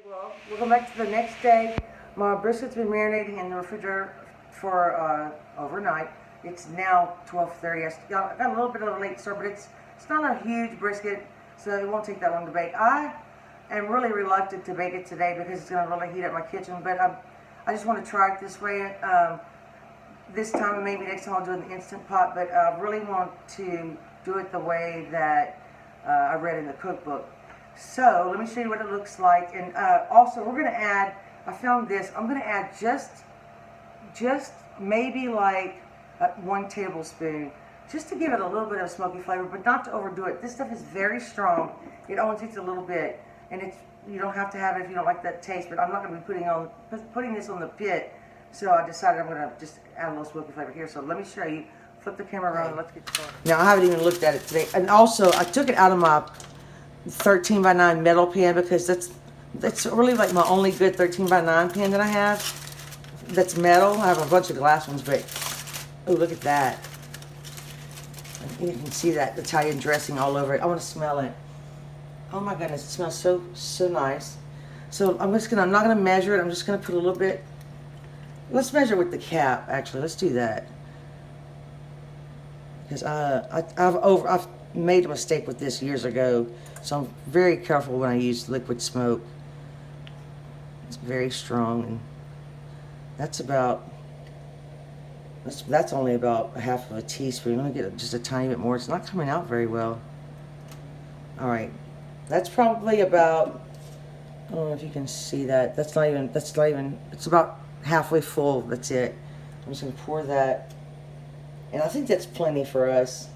Well, welcome back to the next day. My brisket's been marinating in the refrigerator for overnight. It's now 12:30. I got a little bit of a late start, but it's not a huge brisket, so it won't take that long to bake. I am really reluctant to bake it today because it's going to really heat up my kitchen, but I just want to try it this way. This time, maybe next time I'll do it in the Instant Pot, but I really want to do it the way that I read in the cookbook. So let me show you what it looks like, and also we're going to add, I found this, I'm going to add just maybe like 1 tablespoon, just to give it a little bit of smoky flavor, but not to overdo it. This stuff is very strong. It only takes a little bit, and you don't have to have it if you don't like that taste, but I'm not going to be putting this on the pit, so I decided I'm going to just add a little smoky flavor here. So let me show you. Flip the camera around and let's get started. Now I haven't even looked at it today, and also I took it out of my 13 by 9 metal pan because that's really like my only good 13 by 9 pan that I have. That's metal. I have a bunch of glass ones, but oh, look at that! You can see that Italian dressing all over it. I want to smell it. Oh my goodness, it smells so nice. So I'm not gonna measure it. I'm just gonna put a little bit. Let's measure with the cap. Actually, let's do that because I've made a mistake with this years ago, so I'm very careful when I use liquid smoke. It's very strong, and that's only about a half of a teaspoon. Let me get just a tiny bit more. It's not coming out very well. All right, that's probably about, I don't know if you can see that. That's not even, it's about halfway full. That's it. I'm just gonna pour that, and I think that's plenty for us.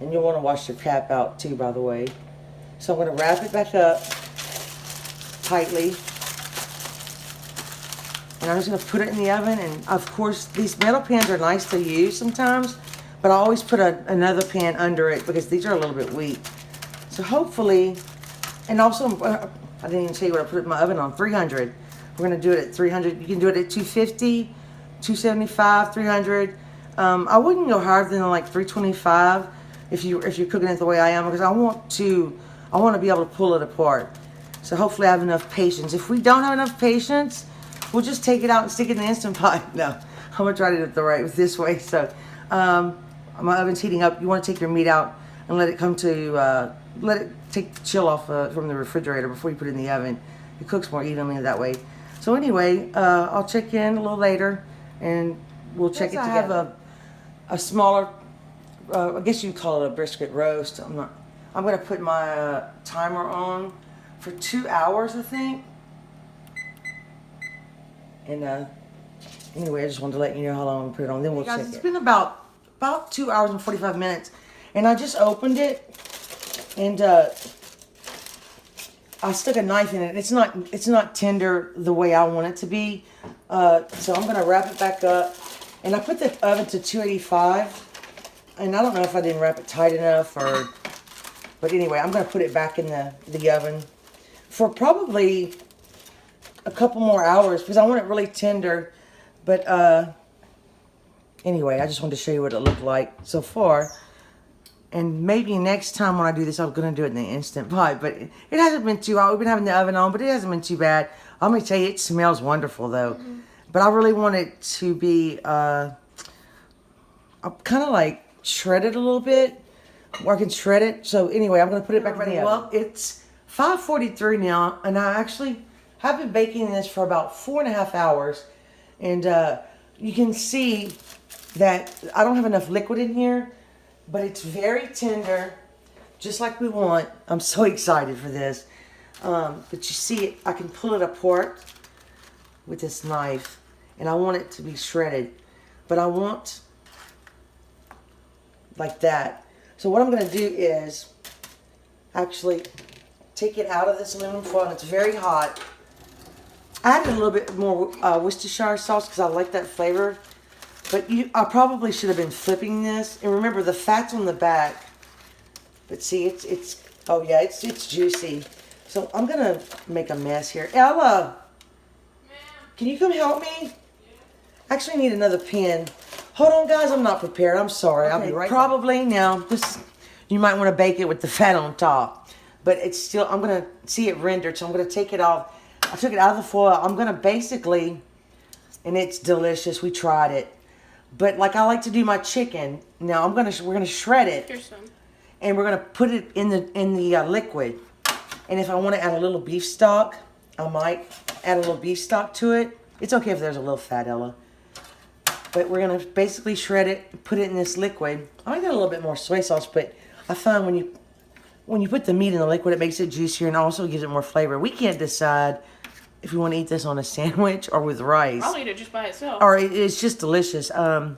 And you'll want to wash your cap out too, by the way. So I'm going to wrap it back up tightly. And I'm just going to put it in the oven. And of course, these metal pans are nice to use sometimes, but I always put another pan under it because these are a little bit weak. So hopefully, and also, I didn't even tell you what I put my oven on, 300. We're going to do it at 300. You can do it at 250, 275, 300. I wouldn't go higher than like 325. If you're cooking it the way I am, because I want to be able to pull it apart. So hopefully I have enough patience. If we don't have enough patience, we'll just take it out and stick it in the Instant Pot. No, I'm gonna try to do it the right this way. So my oven's heating up. You want to take your meat out and let it come to let it take the chill off from the refrigerator before you put it in the oven. It cooks more evenly that way. So anyway, I'll check in a little later and we'll check it together. I have a smaller, I guess you'd call it a brisket roast. I'm going to put my timer on for 2 hours, I think. And anyway, I just wanted to let you know how long I'm going to put it on. Then we'll check it. It's been about 2 hours and 45 minutes, and I just opened it, and I stuck a knife in it. It's not tender the way I want it to be. So I'm going to wrap it back up, and I put the oven to 285. And I don't know if I didn't wrap it tight enough but anyway, I'm going to put it back in the oven for probably a couple more hours because I want it really tender. But anyway, I just wanted to show you what it looked like so far. And maybe next time when I do this, I'm going to do it in the Instant Pot. But it hasn't been too hot. We've been having the oven on, but it hasn't been too bad. I'm going to tell you, it smells wonderful though. Mm-hmm. But I really want it to be kind of like shred it a little bit, or I can shred it. So anyway, I'm going to put it back in the oven. Well, it's 5:43 now, and I actually have been baking this for about 4.5 hours, and you can see that I don't have enough liquid in here, but it's very tender, just like we want. I'm so excited for this. But you see it, I can pull it apart with this knife, and I want it to be shredded, but I want like that. So what I'm going to do is actually take it out of this aluminum foil, and it's very hot. I added a little bit more Worcestershire sauce because I like that flavor, but I probably should have been flipping this. And remember, the fat's on the back, but see, it's oh yeah, it's juicy. So I'm gonna make a mess here. Ella, can you come help me? Actually, I need another pen. Hold on, guys. I'm not prepared. I'm sorry. Okay, I'll be right back. Probably now. You might want to bake it with the fat on top, but it's still. I'm gonna see it rendered, so I'm gonna take it off. I took it out of the foil. I'm gonna basically, and it's delicious. We tried it, but like I like to do my chicken. Now we're gonna shred it. Here's some. And we're gonna put it in the liquid. And if I want to add a little beef stock, I might add a little beef stock to it. It's okay if there's a little fat, Ella. But we're gonna basically shred it, put it in this liquid. I might get a little bit more soy sauce, but I find when you put the meat in the liquid, it makes it juicier and also gives it more flavor. We can't decide if we want to eat this on a sandwich or with rice. I'll eat it just by itself. Or it's just delicious. I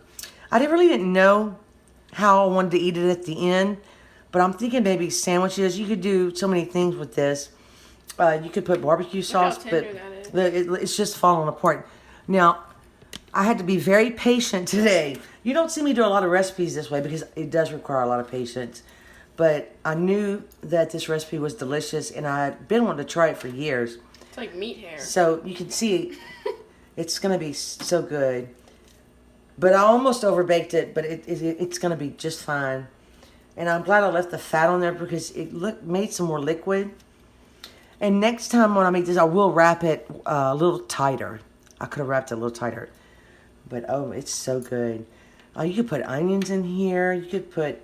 really didn't know how I wanted to eat it at the end, but I'm thinking maybe sandwiches. You could do so many things with this. You could put barbecue sauce, but it's just falling apart. Now, I had to be very patient today. You don't see me do a lot of recipes this way because it does require a lot of patience. But I knew that this recipe was delicious, and I had been wanting to try it for years. It's like meat hair. So you can see it's going to be so good. But I almost overbaked it, but it's going to be just fine. And I'm glad I left the fat on there because it made some more liquid. And next time when I make this, I will wrap it a little tighter. I could have wrapped it a little tighter. But, oh, it's so good. You could put onions in here. You could put...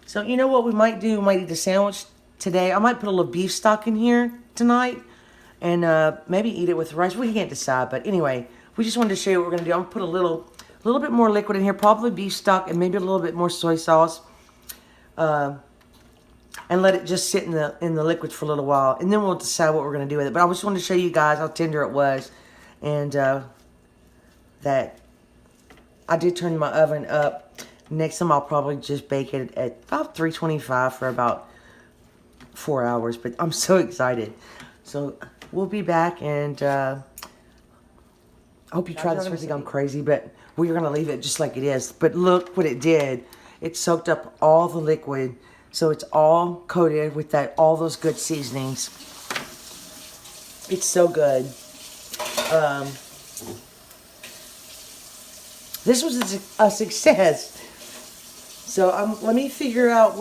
So, you know what we might do? We might eat a sandwich today. I might put a little beef stock in here tonight. And maybe eat it with rice. We can't decide. But anyway, we just wanted to show you what we're going to do. I'm going to put a little bit more liquid in here. Probably beef stock and maybe a little bit more soy sauce. And let it just sit in the liquid for a little while. And then we'll decide what we're going to do with it. But I just wanted to show you guys how tender it was. And that I did turn my oven up. Next time I'll probably just bake it at about 325 for about 4 hours. But I'm so excited. So we'll be back, and I hope you try this. I think I'm crazy, but we're going to leave it just like it is. But look what it did. It soaked up all the liquid. So it's all coated with all those good seasonings. It's so good. This was a success. So let me figure out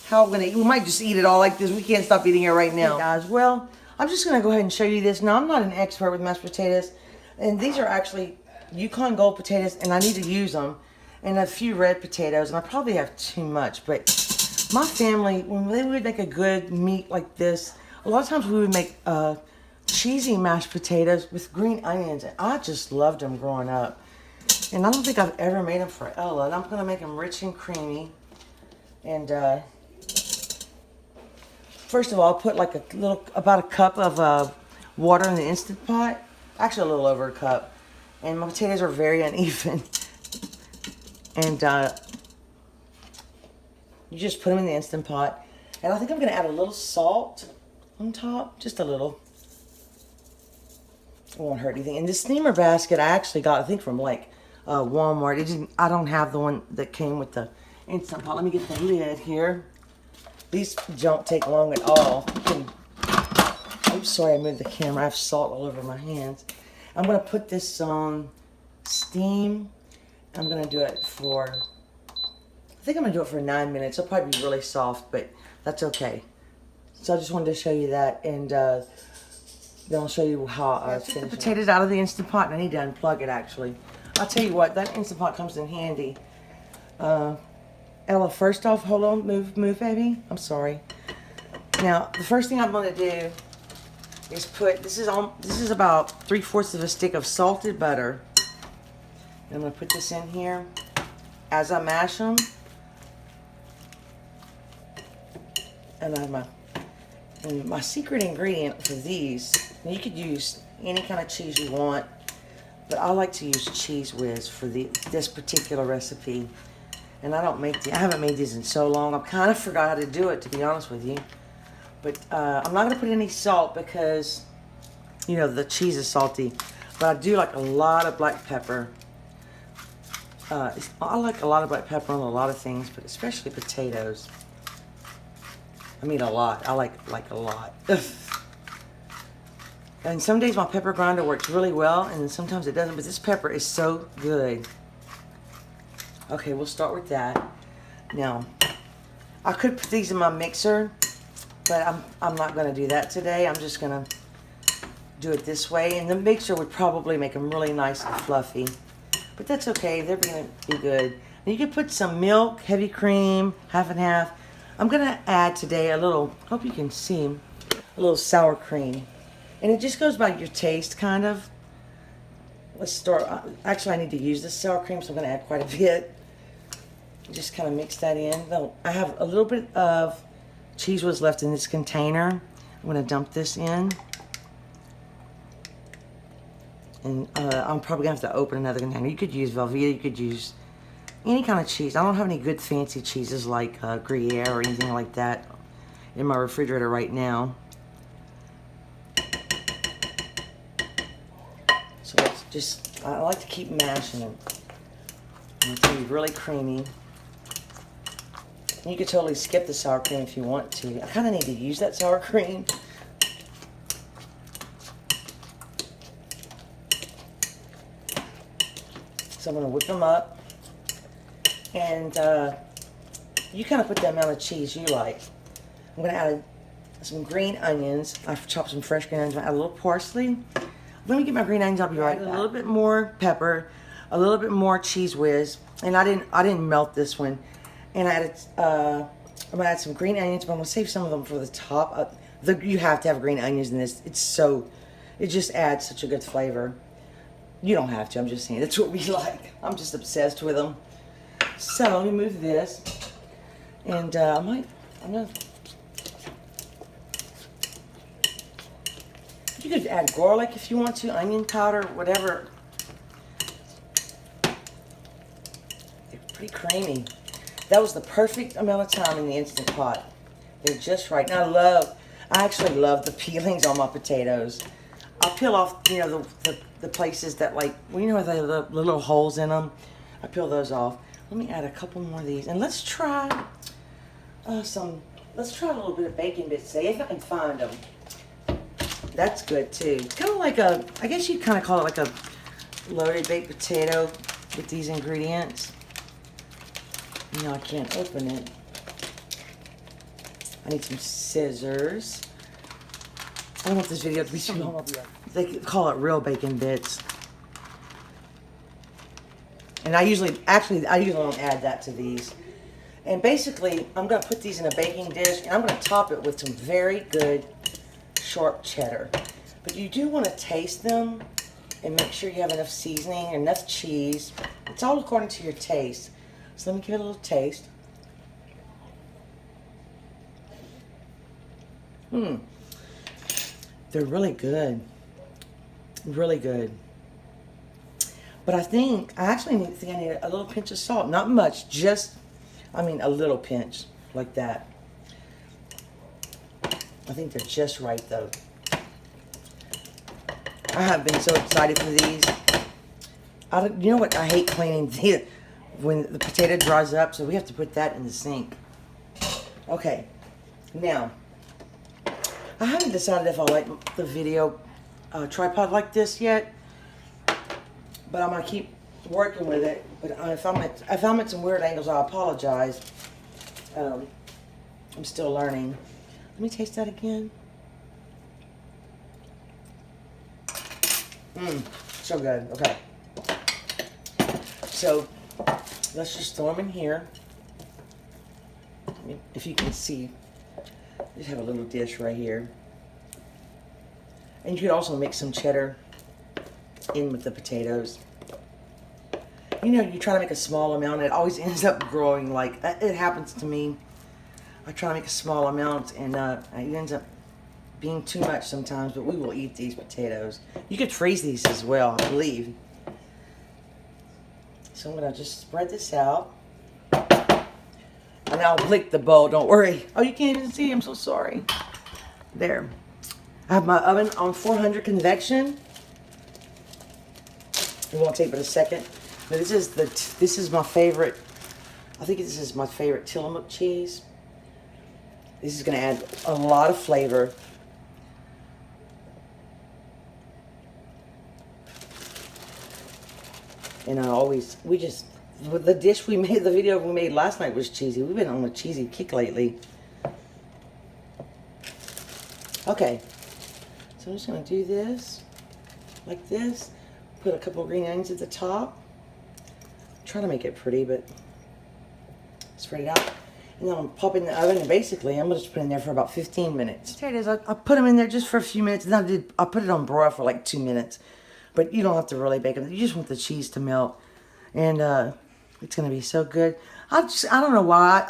how I'm gonna eat. We might just eat it all like this. We can't stop eating it right now, guys. Well, I'm just gonna go ahead and show you this. Now, I'm not an expert with mashed potatoes, and these are actually Yukon Gold potatoes, and I need to use them, and a few red potatoes, and I probably have too much. But my family, when they would make a good meat like this, a lot of times we would make cheesy mashed potatoes with green onions, and I just loved them growing up. And I don't think I've ever made them for Ella. And I'm going to make them rich and creamy. And first of all, I'll put like about a cup of water in the Instant Pot. Actually, a little over a cup. And my potatoes are very uneven. And you just put them in the Instant Pot. And I think I'm going to add a little salt on top. Just a little. It won't hurt anything. And this steamer basket I actually got, I think, from like Walmart. I don't have the one that came with the Instant Pot. Let me get the lid here. These don't take long at all. Oops, sorry, I moved the camera. I have salt all over my hands. I'm going to put this on steam. I'm going to do it for, I think I'm going to do it for 9 minutes. It'll probably be really soft, but that's okay. So I just wanted to show you that, and then I'll show you how I took the potatoes out of the Instant Pot, and I need to unplug it, actually. I'll tell you what, that Instant Pot comes in handy. Ella, first off, hold on, move, baby. I'm sorry. Now, the first thing I'm going to do is put, this is about 3/4 of a stick of salted butter. And I'm going to put this in here as I mash them. And I have my secret ingredient for these. You could use any kind of cheese you want, but I like to use Cheese Whiz for this particular recipe. And I haven't made these in so long. I kind of forgot how to do it, to be honest with you. But I'm not going to put any salt because, you know, the cheese is salty. But I do like a lot of black pepper. I like a lot of black pepper on a lot of things, but especially potatoes. I mean a lot. I like a lot. And some days my pepper grinder works really well, and then sometimes it doesn't. But this pepper is so good. Okay, we'll start with that. Now, I could put these in my mixer, but I'm not going to do that today. I'm just going to do it this way, and the mixer would probably make them really nice and fluffy. But that's okay, they're gonna be good. And you can put some milk, heavy cream, half and half. I'm gonna add today a little, hope you can see, a little sour cream. And it just goes by your taste, kind of. Let's start, actually I need to use this sour cream, so I'm gonna add quite a bit. Just kind of mix that in. I have a little bit of cheese whiz left in this container. I'm gonna dump this in. And I'm probably gonna have to open another container. You could use Velveeta, you could use any kind of cheese. I don't have any good fancy cheeses like Gruyere or anything like that in my refrigerator right now. So let's just, I like to keep mashing them. And it's gonna be really creamy. You could totally skip the sour cream if you want to. I kind of need to use that sour cream. So I'm going to whip them up. And you kind of put the amount of cheese you like. I'm going to add some green onions. I've chopped some fresh green onions. Add a little parsley. Let me get my green onions. I'll be right back. A little bit more pepper, a little bit more cheese whiz, and I didn't melt this one. And I added, I'm gonna add some green onions, but I'm gonna save some of them for the top. You have to have green onions in this. It just adds such a good flavor. You don't have to. I'm just saying that's what we like. I'm just obsessed with them. So let me move this, and I'm gonna. You could add garlic if you want to, onion powder, whatever. They're pretty creamy. That was the perfect amount of time in the Instant Pot. They're just right. And I actually love the peelings on my potatoes. I'll peel off, you know, the places that, like, well, you know, the little holes in them. I peel those off. Let me add a couple more of these. And let's try let's try a little bit of bacon bits today, if I can find them. That's good too. It's kind of like I guess you'd kind of call it like a loaded baked potato with these ingredients. No, I can't open it. I need some scissors. I don't want this video to be too long. They call it real bacon bits. And I usually don't add that to these. And basically, I'm going to put these in a baking dish, and I'm going to top it with some very good sharp cheddar. But you do want to taste them and make sure you have enough seasoning, enough cheese. It's all according to your taste. So let me give it a little taste. They're really good. Really good. But I actually think I need a little pinch of salt. Not much, a little pinch, like that. I think they're just right, though. I have been so excited for these. You know what? I hate cleaning when the potato dries up, so we have to put that in the sink. Okay, now, I haven't decided if I like the video tripod like this yet, but I'm going to keep working with it. But if I'm at some weird angles, I apologize. I'm still learning. Let me taste that again. So good. Okay. So, let's just throw them in here. If you can see, just have a little dish right here. And you could also mix some cheddar in with the potatoes. You know, you try to make a small amount, it always ends up growing. Like, it happens to me. I try to make a small amount, and it ends up being too much sometimes, but we will eat these potatoes. You could freeze these as well, I believe. So I'm going to just spread this out. And I'll lick the bowl, don't worry. Oh, you can't even see, I'm so sorry. There. I have my oven on 400 convection. It won't take but a second. But this is my favorite. I think this is my favorite Tillamook cheese. This is going to add a lot of flavor. And the dish we made, the video we made last night was cheesy. We've been on a cheesy kick lately. Okay. So So I'm just going to do this, like this. Put a couple of green onions at the top. Try to make it pretty, but spread it out. And then I'll pop it in the oven, and basically I'm going to just put it in there for about 15 minutes. Potatoes, I put them in there just for a few minutes, and I put it on broil for like 2 minutes. But you don't have to really bake them. You just want the cheese to melt. And it's going to be so good. I don't know why.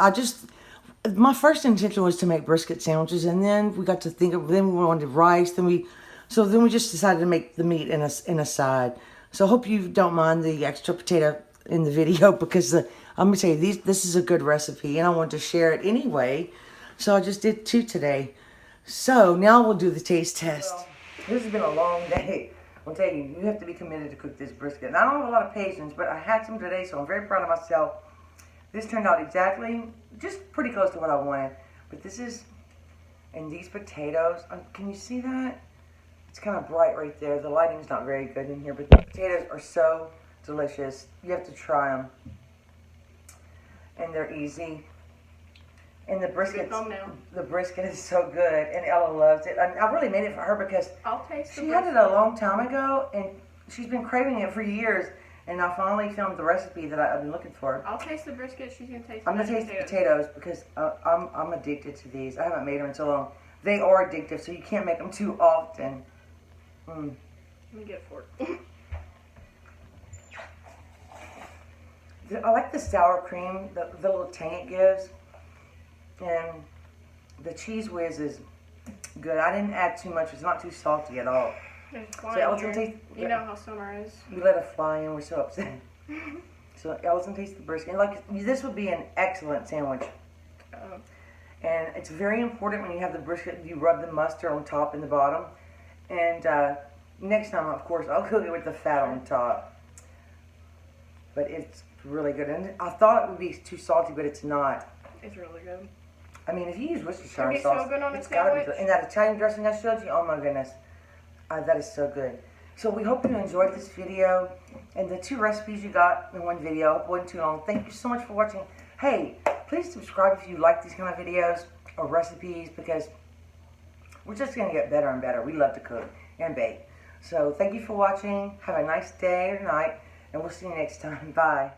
My first intention was to make brisket sandwiches, and then we got to think of, then we wanted rice, then we just decided to make the meat in a side. So I hope you don't mind the extra potato in the video, because I'm going to tell you, this is a good recipe, and I wanted to share it anyway. So I just did 2 today. So now we'll do the taste test. Well, this has been a long day. I'll tell you, you have to be committed to cook this brisket. And I don't have a lot of patience, but I had some today, so I'm very proud of myself. This turned out exactly, just pretty close to what I wanted. But this is, and these potatoes, can you see that? It's kind of bright right there. The lighting's not very good in here, but the potatoes are so delicious. You have to try them. And they're easy. And the brisket is so good, and Ella loves it. I really made it for her because she had it a long time ago, and she's been craving it for years. And I finally filmed the recipe that I've been looking for. I'll taste the brisket. She's gonna taste. I'm gonna taste the potatoes because I'm addicted to these. I haven't made them in so long. They are addictive, so you can't make them too often. Let me get a fork. I like the sour cream, the little tang it gives. And the cheese whiz is good. I didn't add too much. It's not too salty at all. So Ella's gonna taste. You know how summer is. We let it fly in. We're so upset. So Ella's gonna taste the brisket. And like, this would be an excellent sandwich. And it's very important when you have the brisket, you rub the mustard on top and the bottom. And next time, of course, I'll cook it with the fat on top. But it's really good. And I thought it would be too salty, but it's not. It's really good. I mean, if you use Worcestershire sauce, so good on it's got to be good. And that Italian dressing I showed you, oh my goodness. That is so good. So we hope you enjoyed this video. And the 2 recipes you got in one video. It wasn't too long. Thank you so much for watching. Hey, please subscribe if you like these kind of videos or recipes, because we're just going to get better and better. We love to cook and bake. So thank you for watching. Have a nice day or night. And we'll see you next time. Bye.